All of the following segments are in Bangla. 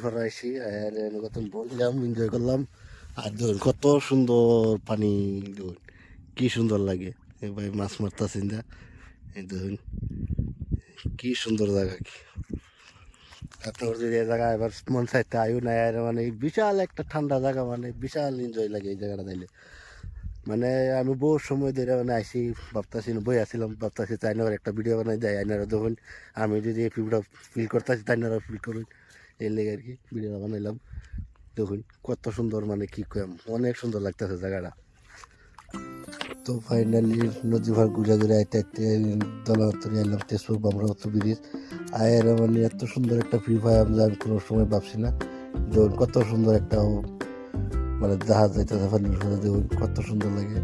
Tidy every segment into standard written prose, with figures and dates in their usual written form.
পাড়া আইসি কত বললাম এনজয় করলাম। আর ধরুন কত সুন্দর পানি, ধরুন কি সুন্দর লাগে। ভাই মাছ মারতেছেন যা, এই ধরুন কি সুন্দর জায়গা। কি আপনার যদি এই জায়গা এবার মন চাইতে আয়ু নাই, আর মানে বিশাল একটা ঠান্ডা জায়গা, মানে বিশাল এনজয় লাগে এই জায়গাটা যাইলে। মানে আমি বহু সময় ধরে মানে আইসি, ভাবতাছি বই আসছিলাম, ভাবতাছি তাই না একটা ভিডিও বানাই দেয় আইনারা, দেখুন আমি যদি এই ফিলটা ফিল করতেছি তাই না ফিল করুন, এই লেগে আর কি ভিডিও বানাইলাম। দেখুন কত সুন্দর, মানে কি কম, অনেক সুন্দর লাগতেছে জায়গাটা। তো ফাইনালি নদী ভার ঘুরে ঘুরে আইতে আইতে দলাতরি এলাম তেজপুর বামরাবতী ব্রিজ। আয়ের মানে এত সুন্দর একটা ফ্রি ফায়ার আমি কোনো সময় ভাবছি না। দেখুন কত সুন্দর একটা মানে জাহাজ যাইতেছে পানির উপরে, দেখুন কত সুন্দর লাগে।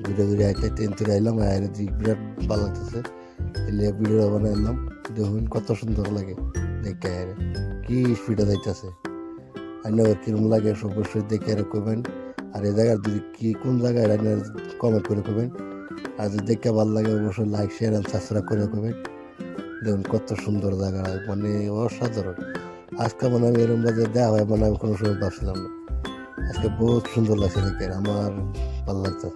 ঘুরে ঘুরে আইতে আইতে এনতরে আইলাম, আয়ের দিক বিরাট ভালো লাগতেছে, এলে ভিডিও বানাইলাম। দেখুন কত সুন্দর লাগে দেখে, আয়ের কি স্পিডে যাইতেছে। আইনা কিরম লাগে অবশ্যই দেখে আর করবেন। আর এই জায়গার যদি কি কোন জায়গায় কমেন্ট করে করবেন। আর যদি দেখে ভালো লাগে অবশ্যই লাইক শেয়ার আর সাবস্ক্রাইব করে করবেন। দেখুন কত সুন্দর জায়গা, মানে অসাধারণ। আজকে মানে আমি এরকম বাজে দেওয়া হয়, মানে আমি কোনো সময় ভাবছিলাম না। আজকে বহুত সুন্দর লাগছে দেখে, আমার ভালো লাগছে।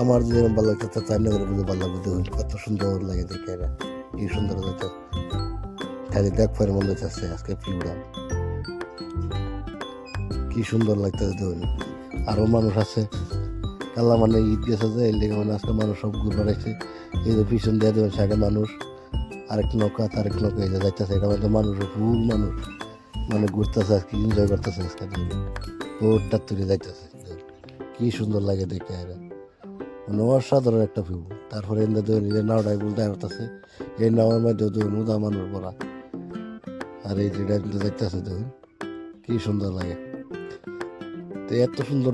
আমার যদি এরকম ভালো লাগছে তার না করে বুঝে ভালো লাগবে। দেখুন কত সুন্দর লাগে দেখে, এরা কি সুন্দর লাগছে, খালি দেখবার মনে চাচ্ছে আজকে ফিল্মটা কি সুন্দর লাগতেছে। দেখুন আরও মানুষ আছে, কালা মানে ঈদ গেছে যে এই লেগে মানে আজকে মানুষ সব ঘুরে বেড়াইছে। এই যে পিছন দিয়ে দেবেন সাইডে মানুষ, আরেক নৌকা তারেক নৌকা এই যে যাইতেছে, এটা মধ্যে মানুষ ফুল মানুষ, মানে ঘুরতেছে আর কি এনজয় করতেছে আজকে। বোটটা তুলে যাইতেছে, কি সুন্দর লাগে দেখে, এরা মানে অসাধারণ একটা ভিউ। তারপরে এনে ধরুন এই যে নাওটাই বলতে আসতেছে, এই নাওয়ার মধ্যে ধরুন উদা মানুষ পড়া, আর এই যেটা যাইতেছে দেখুন কি সুন্দর লাগে। তো এত সুন্দর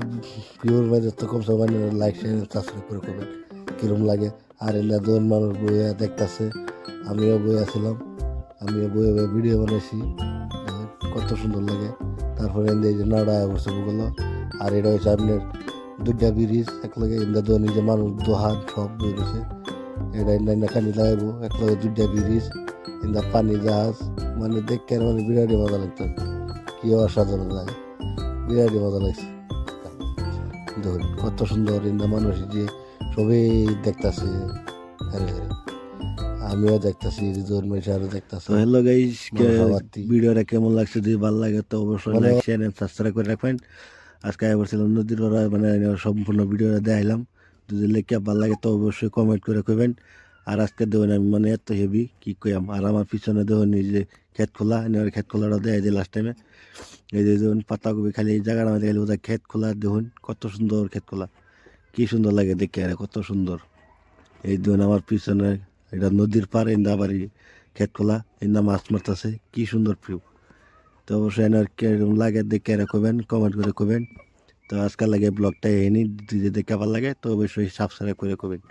ভিউর মধ্যে তো কমসে কম লাইক শেয়ার সাবস্ক্রাইব করে করবেন কিরম লাগে। আর এলা দুজন মানুষ বইয়া দেখতেছে, আমিও বই আসছিলাম, আমিও বইয়ে বইয়ে ভিডিও বানাইছি, কত সুন্দর লাগে। তারপরে এই যে নাড়া বসে বললো, আর এটা হচ্ছে আপনার দুইটা ব্রিজ একলগে, ইন্দা দুজন নিজে মানুষ দোহান সব বই রয়েছে, এটা ইন্দা কানি লাগাইবো একলগে দুইটা ব্রিজ, ইন্দা পানি জাহাজ, মানে দেখতে মানে বিরাটই মজা লাগতো, কি অসাধারণ লাগে, বিরাটই মজা লাগছে। দেখুন কত সুন্দর ইন্দা মানুষ যে সবই দেখতেছে, আমিও দেখতেছি, দুজন মানুষ আরো দেখতেছে। তো হ্যালো গাইস, ভিডিওটা কেমন লাগছে, যদি ভালো লাগে তো অবশ্যই লাইক শেয়ার এন্ড সাবস্ক্রাইব করে রাখবেন। আজকে বলছিলাম নদীর পাড়া, মানে সম্পূর্ণ ভিডিওটা দেখাইলাম। যদি লেখা ভালো লাগে তো অবশ্যই কমেন্ট করে কইবেন। আর আজকে দেখুন আমি মানে এত হেভি কি কইম, আর আমার পিছনে দেখুন এই যে ক্ষেত খোলা, ক্ষেত খোলাটা দেয় যে লাস্ট টাইমে, এই যে দেখুন পাতাকপি খালি এই জায়গার মধ্যে গেলে বোধহয় ক্ষেত খোলা, দেখুন কত সুন্দর ক্ষেত খোলা, কি সুন্দর লাগে দেখে, আর কত সুন্দর। এই দেখুন আমার পিছনে এটা নদীর পার, ইন্দা বাড়ি ক্ষেত খোলা, ইন্দা মাছ মারতেছে, কি সুন্দর ভিউ। তো অবশ্যই এনার কিরকম লাগে দেখে রাখবেন, কমেন্ট করে করবেন। তো আজকাল লাগে ব্লগটা এনে যদি দেখে ভালো লাগে তো অবশ্যই সাবস্ক্রাইব করে করবেন।